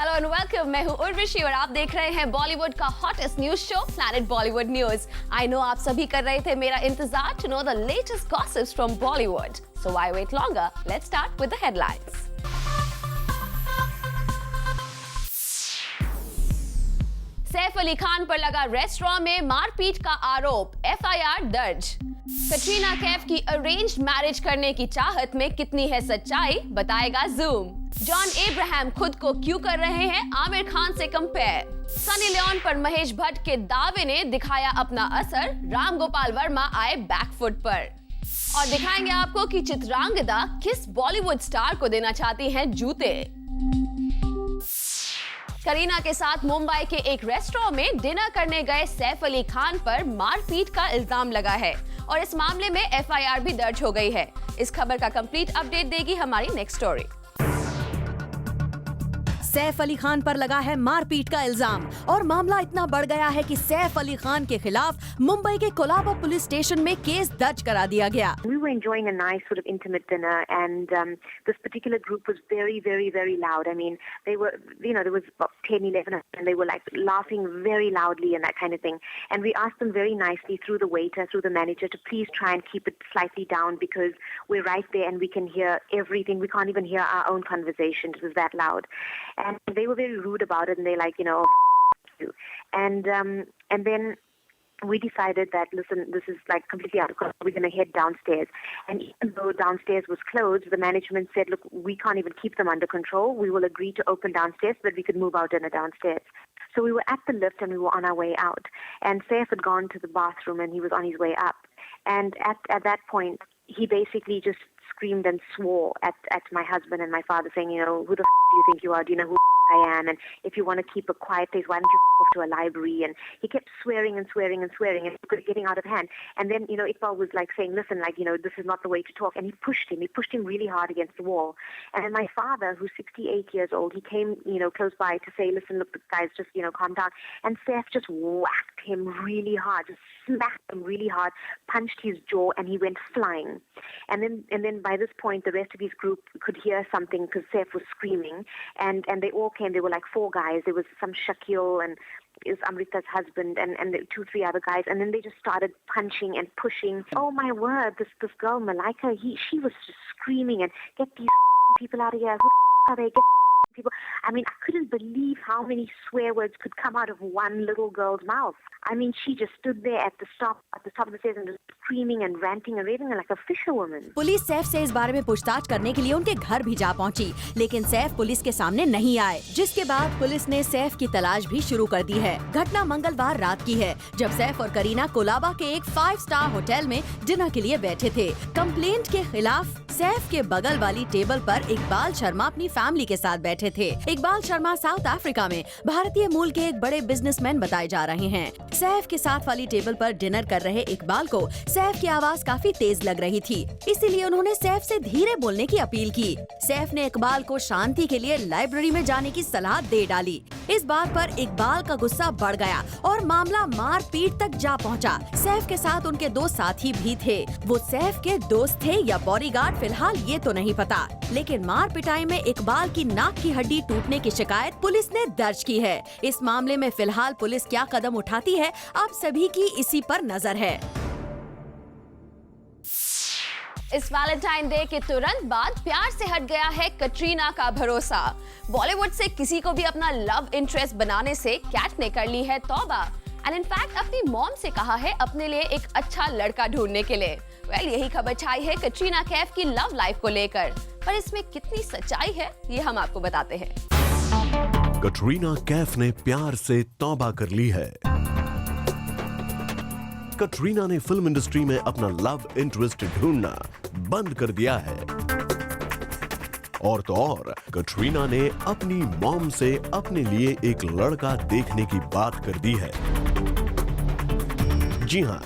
Hello and welcome, मैं हूं उर्वशी और आप देख रहे हैं बॉलीवुड का hottest news show planet Bollywood news. I know आप सभी कर रहे थे मेरा इंतजार to know the latest gossips from Bollywood. So why wait longer, let's start with the headlines. Saif Ali Khan पर लगा रेस्टोरेंट में मारपीट का आरोप, एफआईआर दर्ज। कटरीना कैफ की अरेंज्ड मैरिज करने की चाहत में कितनी है सच्चाई, बताएगा जूम। जॉन एब्राहम खुद को क्यों कर रहे हैं आमिर खान से कंपेयर। सनी लियोन पर महेश भट्ट के दावे ने दिखाया अपना असर, राम गोपाल वर्मा आए बैकफुट पर। और दिखाएंगे आपको कि चित्रांगदा किस बॉलीवुड स्टार को देना चाहती हैं जूते। करीना के साथ मुंबई के एक रेस्टोरेंट में डिनर करने गए सैफ अली खान पर मारपीट का इल्जाम लगा है और इस मामले में एफआईआर भी दर्ज हो गई है। इस खबर का कंप्लीट अपडेट देगी हमारी नेक्स्ट स्टोरी। सैफ अली खान पर लगा है मारपीट का इल्जाम और मामला इतना बढ़ गया है कि सैफ अली खान के खिलाफ मुंबई के कोलाबा पुलिस स्टेशन में केस दर्ज करा दिया गया। We were enjoying a nice sort of intimate dinner, and this particular group was very, very, very loud. I mean, they were, there was about 10, 11 of them, and they were like laughing very loudly and that kind of thing. And we asked them very nicely through the waiter, through the manager, to please try and keep it slightly down because we're right there and we can hear everything. We can't even hear our own conversation. It was that loud. And they were very rude about it, and they're like, you. And then we decided that, listen, this is like completely out of control. We're going to head downstairs. And even though downstairs was closed, the management said, look, we can't even keep them under control. We will agree to open downstairs so that we could move our dinner downstairs. So we were at the lift and we were on our way out. And Saif had gone to the bathroom and he was on his way up. And at that point, he basically just screamed and swore at my husband and my father, saying, who the do you think you are? Do you know who I am? And if you want to keep a quiet place, why don't you off to a library? And he kept swearing and swearing and swearing, and it was getting out of hand. And then, Iqbal was like saying, listen, this is not the way to talk. And he pushed him really hard against the wall. And then my father, who's 68 years old, he came, close by to say, listen, look, the guy's just, calm down. And Saif just whacked him really hard, just smacked him really hard, punched his jaw, and he went flying. And then by this point, the rest of his group could hear something because Saif was screaming. And they all came. There were like 4 guys. There was some Shakil and is Amrita's husband and 2, 3 other guys. And then they just started punching and pushing. Oh my word, this girl, Malaika, she was just screaming and get these people out of here. Who are they? Get people. I mean, I couldn't believe how many swear words could come out of one little girl's mouth. I mean, she just stood there at the top of the stairs and just screaming and ranting and raving like a fisherwoman. Police Saif से इस बारे में पूछताछ करने के लिए उनके घर भी जा पहुंची, लेकिन सैफ पुलिस के सामने नहीं आए, जिसके बाद पुलिस ने सैफ की तलाश भी शुरू कर दी है। घटना मंगलवार रात की है, जब सैफ और करीना कोलाबा के एक 5 स्टार होटल में डिनर के लिए बैठे थे। कंप्लेंट के खिलाफ सैफ के बगल वाली टेबल पर इकबाल शर्मा अपनी फैमिली के साथ बैठे थे। इकबाल शर्मा साउथ अफ्रीका में भारतीय मूल के एक बड़े बिजनेसमैन बताए जा रहे हैं। सैफ के साथ वाली टेबल पर डिनर कर रहे इकबाल को सैफ की आवाज काफी तेज लग रही थी, इसीलिए उन्होंने सैफ से धीरे बोलने की अपील की। सैफ ने इकबाल को शांति के लिए लाइब्रेरी में जाने की सलाह दे डाली। इस बात पर इकबाल का गुस्सा बढ़ गया और मामला मारपीट तक जा पहुंचा। सैफ के साथ उनके 2 साथी भी थे। वो सैफ के दोस्त थे या बॉडीगार्ड, फिलहाल ये तो नहीं पता, लेकिन मार पिटाई में इकबाल की नाक की हड्डी टूटने की शिकायत पुलिस ने दर्ज की है। इस मामले में फिलहाल पुलिस क्या कदम उठाती है, आप सभी की इसी पर नजर है। इस वैलेंटाइन डे के तुरंत बाद प्यार से हट गया है कटरीना का भरोसा। बॉलीवुड से किसी को भी अपना लव इंटरेस्ट बनाने से कैट ने कर ली है तौबा एंड इनफैक्ट अपनी मॉम से कहा है अपने लिए एक अच्छा लड़का ढूंढने के लिए। यही खबर छाई है कटरीना कैफ की लव लाइफ को लेकर, पर इसमें कितनी सच्चाई है ये हम आपको बताते हैं। कटरीना कैफ ने प्यार से तौबा कर ली है। कटरीना ने फिल्म इंडस्ट्री में अपना लव इंटरेस्ट ढूंढना बंद कर दिया है। और तो और कटरीना ने अपनी मॉम से अपने लिए एक लड़का देखने की बात कर दी है। जी हां,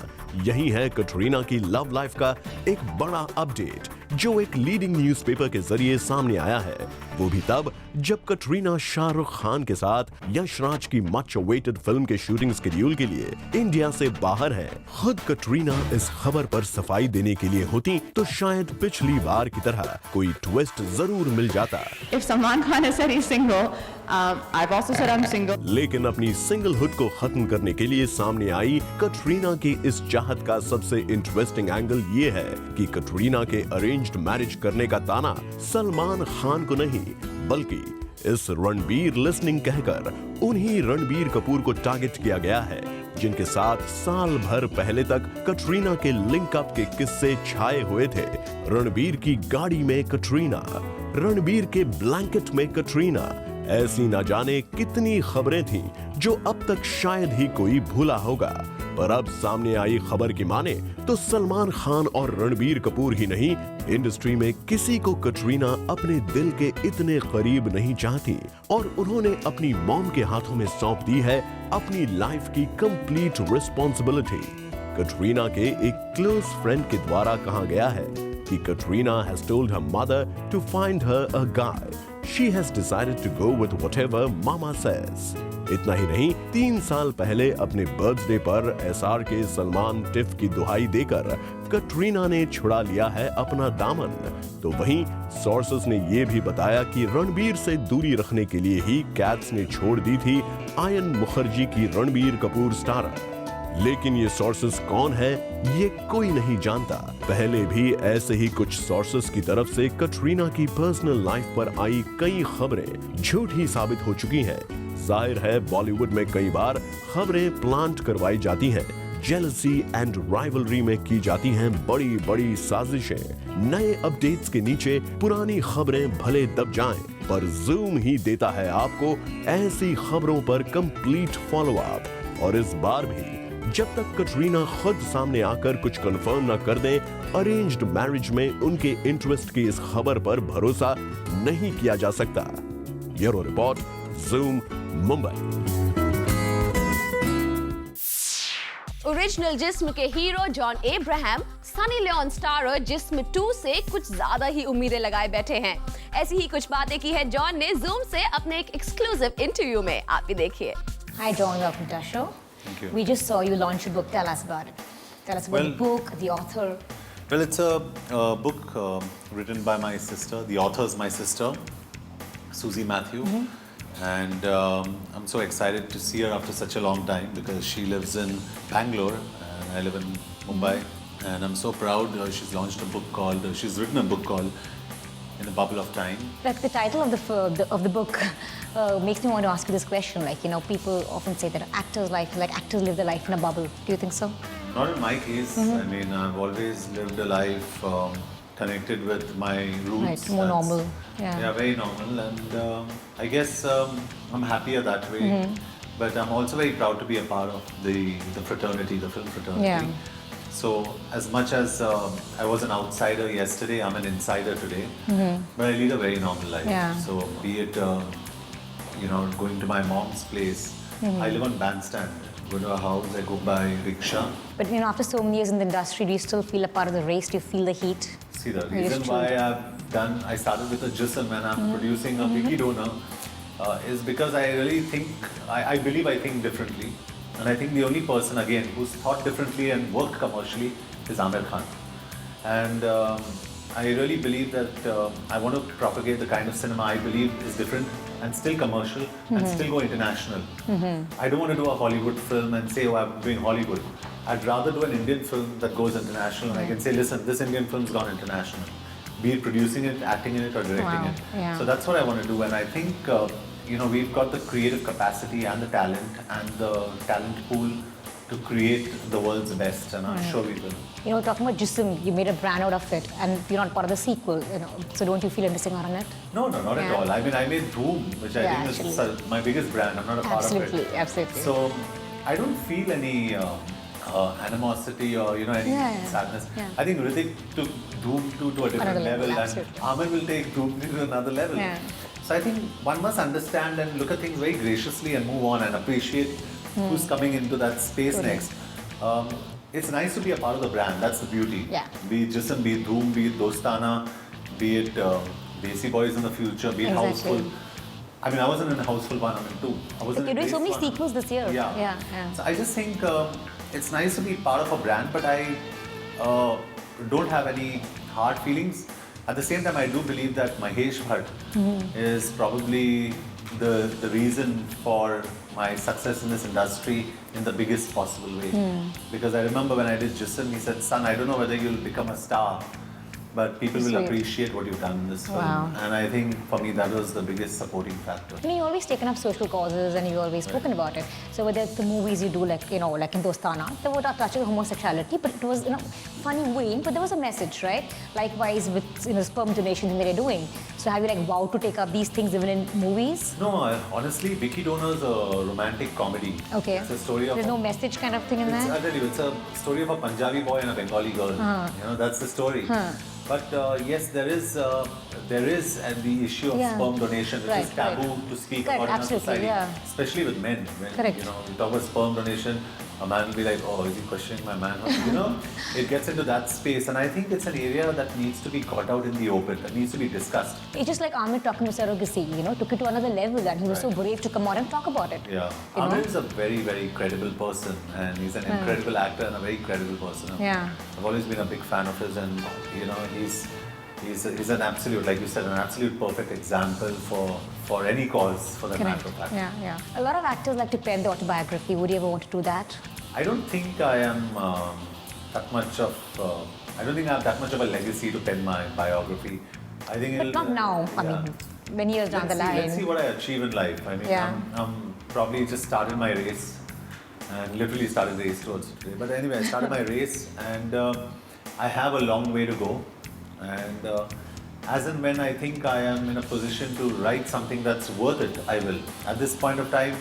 यही है कटरीना की लव लाइफ का एक बड़ा अपडेट, जो एक लीडिंग न्यूज़पेपर के जरिए सामने आया है, वो भी तब जब कटरीना शाहरुख खान के साथ यश राज की मच अवेटेड फिल्म के शूटिंग शेड्यूल के लिए इंडिया से बाहर है। खुद कटरीना इस खबर पर सफाई देने के लिए होती तो शायद पिछली बार की तरह कोई ट्विस्ट जरूर मिल जाता। If Salman Khan has said he's single, I've also said I'm single. लेकिन अपनी सिंगलहुड को खत्म करने के लिए सामने आई कटरीना की इस चाहत का सबसे इंटरेस्टिंग एंगल ये है कि कटरीना के अरेंज्ड मैरिज करने का ताना सलमान खान को नहीं बल्कि इस रणबीर लिसनिंग कहकर उन्हीं रणबीर कपूर को टारगेट किया गया है, जिनके साथ साल भर पहले तक कटरीना के लिंक अप के किस्से छाए हुए थे। रणबीर की गाड़ी में कटरीना, रणबीर के ब्लैंकेट में कटरीना, ऐसी ना जाने कितनी खबरें थीं जो अब तक शायद ही कोई भूला होगा। पर अब सामने आई खबर की माने तो सलमान खान और रणबीर कपूर ही नहीं, इंडस्ट्री में किसी को कटरीना अपने दिल के इतने करीब नहीं चाहती और उन्होंने अपनी मॉम के हाथों में सौंप दी है अपनी लाइफ की कंप्लीट रिस्पॉन्सिबिलिटी। कटरीना के एक क्लोज फ्रेंड के द्वारा कहा गया है कि Katrina has told her mother to find her a guy. She has decided to go with whatever mama says. इतना ही नहीं, 3 साल पहले अपने बर्थडे पर एसआर के सलमान टिफ की दुहाई देकर कटरीना ने छुड़ा लिया है अपना दामन। तो वहीं सोर्सेस ने ये भी बताया कि रणबीर से दूरी रखने के लिए ही कैट्स ने छोड़ दी थी आयन मुखर्जी की रणबीर कपूर स्टारर। लेकिन ये सोर्सेस कौन है ये कोई नहीं जानता। पहले भी ऐसे ही कुछ सोर्सेस की तरफ से कटरीना की पर्सनल लाइफ पर आई कई खबरें झूठी साबित हो चुकी हैं। जाहिर है बॉलीवुड में कई बार खबरें प्लांट करवाई जाती हैं, जेलसी एंड राइवलरी में की जाती हैं बड़ी बड़ी साजिशें। नए अपडेट्स के नीचे पुरानी खबरें भले दब जाएं, पर जूम ही देता है आपको ऐसी खबरों पर कंप्लीट फॉलोअप। और इस बार भी जब तक कटरीना खुद सामने आकर कुछ कंफर्म न कर दें, अरेंज्ड मैरिज में उनके इंटरेस्ट की इस खबर पर भरोसा नहीं किया जा सकता। Bureau report, zoom, Mumbai. Original Jism के हीरो जॉन एब्राहम सनी लियोन स्टारर जिस्म 2 से कुछ ज्यादा ही उम्मीदें लगाए बैठे हैं। ऐसी ही कुछ बातें की है जॉन ने जूम से अपने एक एक्सक्लूसिव इंटरव्यू में। आप भी देखिए। Hi John, welcome to our show. Thank you. We just saw you launch a book. Tell us about it. Tell us about the book, the author. Well, it's a book written by my sister. The author is my sister, Susie Matthew. And I'm so excited to see her after such a long time because she lives in Bangalore and I live in Mumbai. And I'm so proud she's launched a book called, she's written a book called In a Bubble of Time. Like the title of the book makes me want to ask you this question. Like, you know, people often say that actors live their life in a bubble. Do you think so? Not in my case. I mean, I've always lived a life connected with my roots. Right, more normal. Yeah. Yeah, very normal. And I guess I'm happier that way. But I'm also very proud to be a part of the fraternity, the film fraternity. Yeah. So as much as I was an outsider yesterday, I'm an insider today. But I lead a very normal life. Yeah. So be it, you know, going to my mom's place. I live on Bandstand. Go to a house, I go by rickshaw. But you know, after so many years in the industry, do you still feel a part of the race? Do you feel the heat? See, the Are you reason why I started with a jism and I'm producing a Vicky Donor is because I really think, I believe I think differently. And I think the only person, again, who's thought differently and worked commercially is Aamir Khan. And I really believe that I want to propagate the kind of cinema I believe is different and still commercial and still go international. I don't want to do a Hollywood film and say, oh, I'm doing Hollywood. I'd rather do an Indian film that goes international and I can say, listen, this Indian film's gone international. Be it producing it, acting in it or directing it. Yeah. So that's what I want to do. And I think, you know, we've got the creative capacity and the talent and the talent pool to create the world's best, and I'm sure we will. You know, talking about Jism, you made a brand out of it, and you're not part of the sequel. You know, so don't you feel interesting on it? No, not at all. I mean, I made Dhoom, which I think is my biggest brand. I'm not a part of it. Absolutely. So I don't feel any animosity or any sadness. Yeah. I think Hrithik took Dhoom 2 to a different level, and absolutely. Aamir will take Dhoom 3 to another level. Yeah. So I think one must understand and look at things very graciously and move on and appreciate who's coming into that space next. it's nice to be a part of the brand. That's the beauty. Yeah. Be it Jism, be it Dhoom, be it Dostana, be it Desi Boys in the future, be it Exactly. Houseful. I mean, I wasn't in Houseful 1, I'm in 2. I wasn't You're in doing so Race many 1. sequels this year. Yeah. Yeah. So I just think it's nice to be part of a brand, but I don't have any hard feelings. At the same time, I do believe that Mahesh Bhatt is probably the reason for my success in this industry in the biggest possible way. Because I remember when I did Jism, he said, "Son, I don't know whether you'll become a star, but people will Sweet. appreciate what you've done in this film." Wow. And I think for me that was the biggest supporting factor. You know, you've always taken up social causes and you've always spoken about it. So whether it's the movies you do, like, you know, like in Dostana, they were not touching homosexuality, but it was, you know, funny way, but there was a message, right? Likewise with, you know, sperm donation thing that you're doing. So have you like vowed to take up these things even in movies? No, honestly, Vicky Donor is a romantic comedy. Okay. It's a story of There's no message kind of thing in I'll there? tell you, it's a story of a Punjabi boy and a Bengali girl. You know, that's the story. But yes, there is the issue of Yeah. sperm donation, which is Right, taboo right. to speak Correct, about in our absolutely, society, yeah. especially with men. When Correct. you know you talk about sperm donation, a man will be like, "Oh, is he questioning my manhood?" You know, it gets into that space, and I think it's an area that needs to be got out in the open, that needs to be discussed. It's just like Amir talking to surrogacy, you know, took it to another level and he was so brave to come out and talk about it. Yeah, You know? Amir is a very, very credible person, and he's an incredible actor and a very credible person. Yeah. I've always been a big fan of his, and you know, he's an absolute, like you said, an absolute perfect example for any cause, for that matter of fact. Yeah. A lot of actors like to pen the autobiography. Would you ever want to do that? I don't think I am that much of. I don't think I have that much of a legacy to pen my biography. I think But not now. I mean, many years down the line. Let's see what I achieve in life. I mean, Yeah. I'm probably just started my race and literally started the race towards today. But anyway, I started my race and I have a long way to go. And as and when I think I am in a position to write something that's worth it, I will. At this point of time,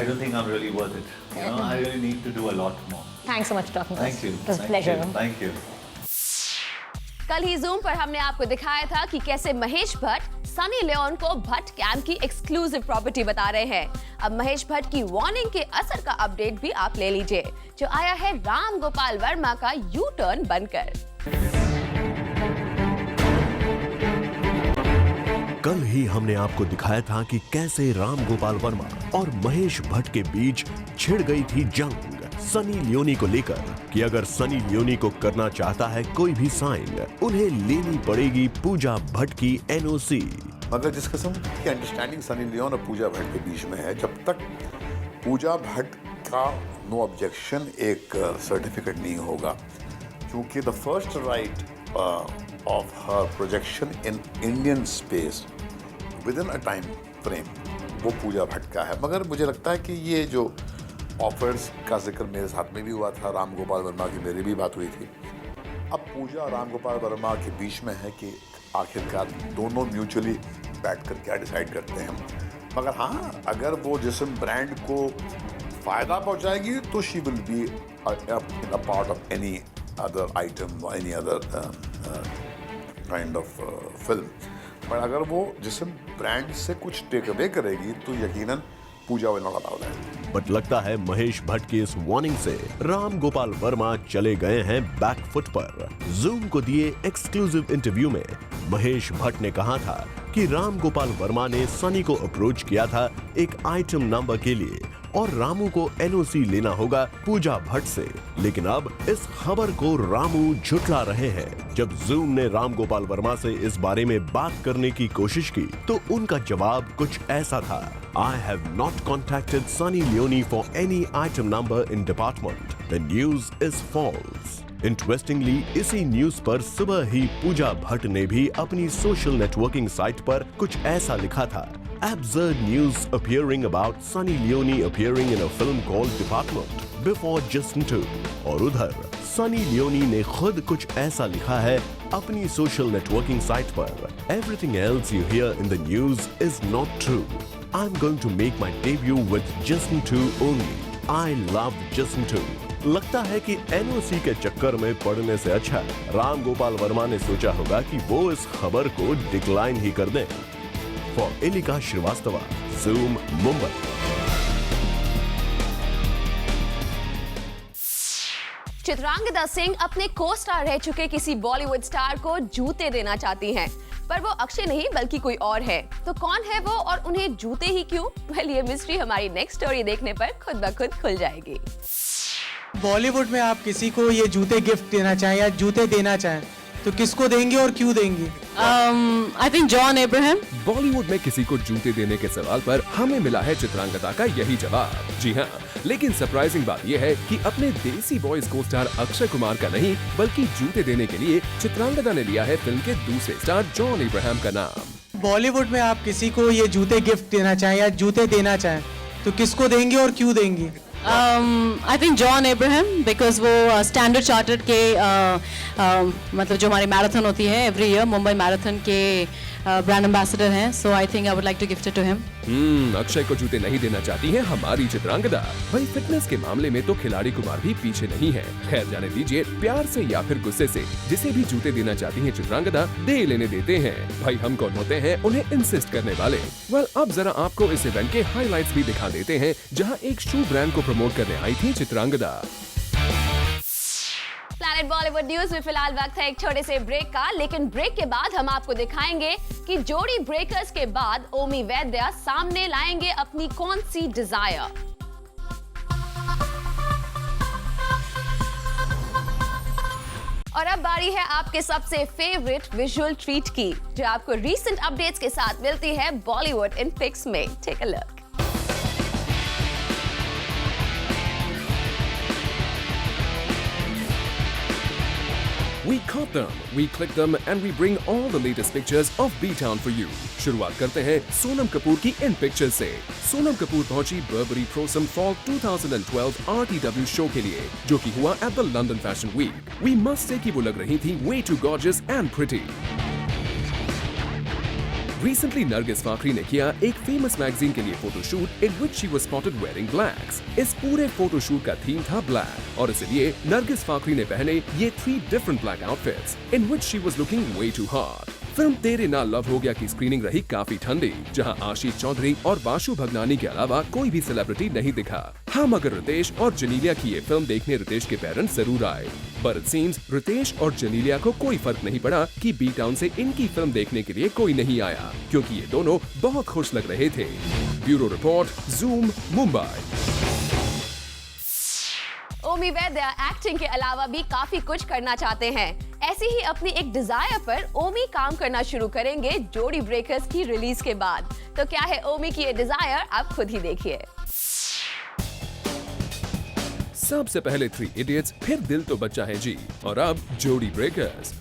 I don't think I'm really worth it. You know, I really need to do a lot more. Thanks so much for talking to us. Thank you. It was a Thank pleasure. you. Thank you. कल ही zoom पर हमने आपको दिखाया था कि कैसे Mahesh Bhatt Sunny Leone को Bhatt camp की एक्सक्लूसिव प्रॉपर्टी बता रहे हैं। अब महेश भट्ट की वार्निंग के असर का अपडेट भी आप ले लीजिए, जो आया है राम गोपाल वर्मा का यू टर्न बनकर। कल ही हमने आपको दिखाया था कि कैसे राम गोपाल वर्मा और महेश भट्ट के बीच छिड़ गई थी जंग सनी लियोनी को लेकर कि अगर सनी लियोनी को करना चाहता है कोई भी साइन, उन्हें लेनी पड़ेगी पूजा भट्ट की एनओसी। मगर जिस किस्म की अंडरस्टैंडिंग सनी लियोन और पूजा भट्ट के बीच में है, जब तक पूजा भट्ट का नो ऑब्जेक्शन एक सर्टिफिकेट नहीं होगा, क्योंकि the first right of her projection in Indian space within a time frame वो पूजा भट्ट का है। मगर मुझे लगता है कि ये जो ऑफर्स का जिक्र मेरे साथ में भी हुआ था, राम गोपाल वर्मा की मेरी भी बात हुई थी। अब पूजा और राम गोपाल वर्मा के बीच में है कि आखिरकार दोनों म्यूचुअली बैठ कर क्या डिसाइड करते हैं। मगर हाँ, अगर वो जिस्म ब्रांड को फ़ायदा पहुँचाएगी तो she will be in a part of any other item और any other kind of film. पर अगर वो जिस्म ब्रांड से कुछ टेक अवे करेगी तो यकीनन Pooja will not allow that. But लगता है महेश भट्ट की इस वार्निंग से राम गोपाल वर्मा चले गए हैं बैक फुट पर। जूम को दिए एक्सक्लूसिव इंटरव्यू में महेश भट्ट ने कहा था कि राम गोपाल वर्मा ने सनी को अप्रोच किया था एक आइटम नंबर के लिए और रामू को एनओसी लेना होगा पूजा भट्ट से। लेकिन अब इस खबर को रामू झुठला रहे हैं। जब जूम ने राम गोपाल वर्मा से इस बारे में बात करने की कोशिश की तो उनका जवाब कुछ ऐसा था: I have not contacted Sunny Leone for any item number in department. The news is false. Interestingly इसी न्यूज पर सुबह ही पूजा भट्ट ने भी अपनी सोशल नेटवर्किंग साइट पर कुछ ऐसा लिखा था: Absurd news appearing about Sunny Leone appearing in a film called Department before Justin 2। और उधर सनी लियोनी ने खुद कुछ ऐसा लिखा है अपनी सोशल नेटवर्किंग साइट पर: Everything else you hear in the news is not true. I'm going to make my debut with Justin 2 only. I love Justin 2। लगता है कि एनओसी के चक्कर में पड़ने से अच्छा राम गोपाल वर्मा ने सोचा होगा कि वो इस खबर को डिक्लाइन ही कर दें। For Elika Srivastava, zoom, Mumbai. Chitrangada Singh अपने को स्टार रह चुके किसी बॉलीवुद स्टार को जूते देना चाहती हैं, पर वो अक्षय नहीं बल्कि कोई और है। तो कौन है वो और उन्हें जूते ही क्यों? वेल, ये मिस्ट्री हमारी नेक्स्ट स्टोरी देखने पर खुद ब खुद खुल जाएगी। बॉलीवुड में आप किसी को ये जूते गिफ्ट देना चाहें या जूते देना चाहें तो किसको देंगे और क्यों देंगे? I think John Abraham. Bollywood में किसी को जूते देने के सवाल पर हमें मिला है चित्रांगदा का यही जवाब। जी हाँ, लेकिन सरप्राइजिंग बात यह है कि अपने देसी बॉयज को स्टार अक्षय कुमार का नहीं बल्कि जूते देने के लिए चित्रांगदा ने लिया है फिल्म के दूसरे स्टार जॉन इब्राहिम का नाम। बॉलीवुड में आप किसी को ये जूते गिफ्ट देना चाहें या जूते देना चाहें तो किसको देंगे और क्यों देंगे? I think John Abraham because वो स्टैंडर्ड चार्टर्ड के मतलब जो हमारी मैराथन होती है एवरी ईयर मुंबई मैराथन के ब्रांड एम्बेसडर हैं, so I think I would like to gift it to him. Akshay को जूते नहीं देना चाहती है हमारी चित्रांगदा। भाई फिटनेस के मामले में तो खिलाड़ी कुमार भी पीछे नहीं है। खैर जाने दीजिए, प्यार से या फिर गुस्से से जिसे भी जूते देना चाहती है चित्रांगदा दे लेने देते हैं। भाई हम कौन होते हैं उन्हें इंसिस्ट करने वाले? वेल, अब जरा आपको इस इवेंट के हाईलाइट्स भी दिखा देते हैं जहाँ एक शू ब्रांड को प्रमोट करने आई थी चित्रांगदा। प्लैनेट बॉलीवुड न्यूज में फिलहाल वक्त है एक छोटे से ब्रेक का, लेकिन ब्रेक के बाद हम आपको दिखाएंगे कि जोड़ी ब्रेकर्स के बाद ओमी वैद्य सामने लाएंगे अपनी कौन सी डिजायर। और अब बारी है आपके सबसे फेवरेट विजुअल ट्रीट की, जो आपको रीसेंट अपडेट्स के साथ मिलती है बॉलीवुड इन पिक्स में। Take a look. We caught them, we clicked them, and we bring all the latest pictures of B-Town for you. शुरुआत करते हैं सोनम कपूर की इन पिक्चर्स से। सोनम कपूर पहुंची बर्बरी प्रोसम फॉल 2012 RTW शो के लिए, जो कि हुआ at the London fashion week. We must say कि वो लग रही थी way too gorgeous and pretty. Recently, Nargis Fakhri ने किया एक फेमस मैगजीन के लिए photoshoot in which she was spotted wearing blacks. इस पूरे फोटोशूट का थीम था ब्लैक और इसलिए नरगिस फाखरी ने पहने ये 3 different black outfits in which she was looking way too hot. Film तेरे नाल लव हो गया की स्क्रीनिंग रही काफी ठंडी, जहां आशीष चौधरी और बाशु भगनानी के अलावा कोई भी सेलिब्रिटी नहीं दिखा। हाँ, मगर रितेश और जनीलिया की ये फिल्म देखने रितेश के पेरेंट्स जरूर आए, पर इट सीम्स रितेश और जनीलिया को कोई फर्क नहीं पड़ा कि बी टाउन से इनकी फिल्म देखने के लिए कोई नहीं आया, क्योंकि ये दोनों बहुत खुश लग रहे थे। Bureau report, Zoom, Mumbai. Omi Vaidya acting के अलावा भी काफी कुछ करना चाहते हैं। ऐसी ही अपनी एक डिजायर पर ओमी काम करना शुरू करेंगे जोड़ी ब्रेकर्स की रिलीज के बाद। तो क्या है ओमी की ये डिजायर, आप खुद ही देखिए। सबसे पहले 3 इडियट्स, फिर दिल तो बच्चा है जी, और अब जोड़ी ब्रेकर्स।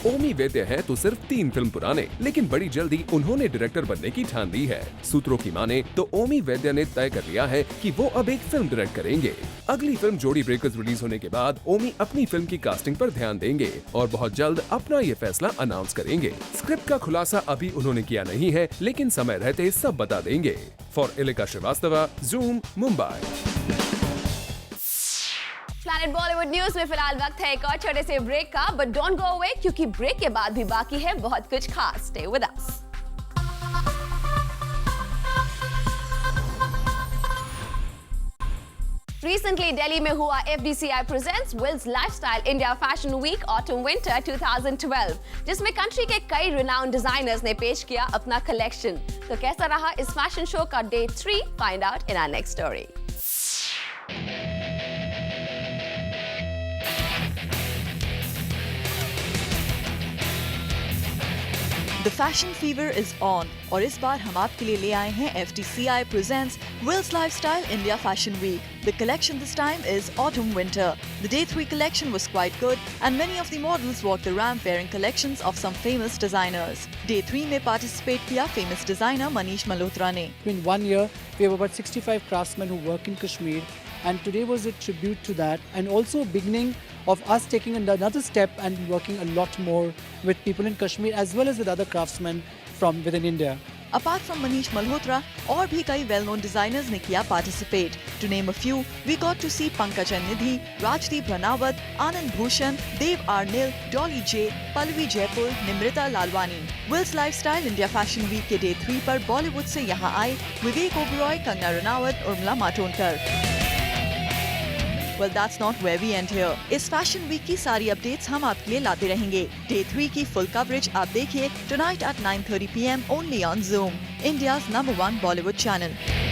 ओमी वैद्य है तो सिर्फ 3 फिल्म पुराने, लेकिन बड़ी जल्दी उन्होंने डायरेक्टर बनने की ठान ली है। सूत्रों की माने तो ओमी वैद्य ने तय कर लिया है कि वो अब एक फिल्म डायरेक्ट करेंगे। अगली फिल्म जोड़ी ब्रेकर्स रिलीज होने के बाद ओमी अपनी फिल्म की कास्टिंग पर ध्यान देंगे और बहुत जल्द अपना ये फैसला अनाउंस करेंगे। स्क्रिप्ट का खुलासा अभी उन्होंने किया नहीं है, लेकिन समय रहते सब बता देंगे। For Ilika Shrivastava, Zoom, Mumbai. Planet Bollywood news में फिलहाल वक्त है एक और छोटे से ब्रेक का, बट डोंट गो अवे क्योंकि ब्रेक के बाद भी बाकी है बहुत कुछ खास। Stay with us. Recently, Delhi में हुआ FDCI presents Will's Lifestyle India Fashion Week Autumn Winter 2012, जिसमें कंट्री के कई रिनाउंड डिजाइनर्स ने पेश किया अपना कलेक्शन। तो कैसा रहा इस फैशन शो का day 3? Find out in our next story. The fashion fever is on और इस बार हम आपके लिए ले आए हैं FDCI presents Will's Lifestyle India Fashion Week. The collection this time is Autumn Winter. The Day 3 collection was quite good and many of the models walked the ramp wearing collections of some famous designers. Day 3 में participate किया famous designer Manish Malhotra ने. In 1 year, we have about 65 craftsmen who work in Kashmir, and today was a tribute to that and also a beginning of us taking another step and working a lot more with people in Kashmir as well as with other craftsmen from within India. Apart from Manish Malhotra, और भी कई well-known designers ने किया participate. To name a few, we got to see Pankaj Nidhi, Rajdeep Ranawat, Anand Bhushan, Dev Arnil, Dolly J, Pallavi Jaipur, Nimrita Lalwani. Wills Lifestyle India Fashion Week के Day 3 पर बॉलीवुड से यहाँ आए Vivek Oberoi, Kangana Ranaut, Urmila Matondkar. Well, that's not where we end here. इस fashion week की सारी updates हम आपके लिए लाते रहेंगे. Day 3 की फुल कवरेज आप देखिए tonight at 9:30 PM only on Zoom, India's #1 Bollywood channel.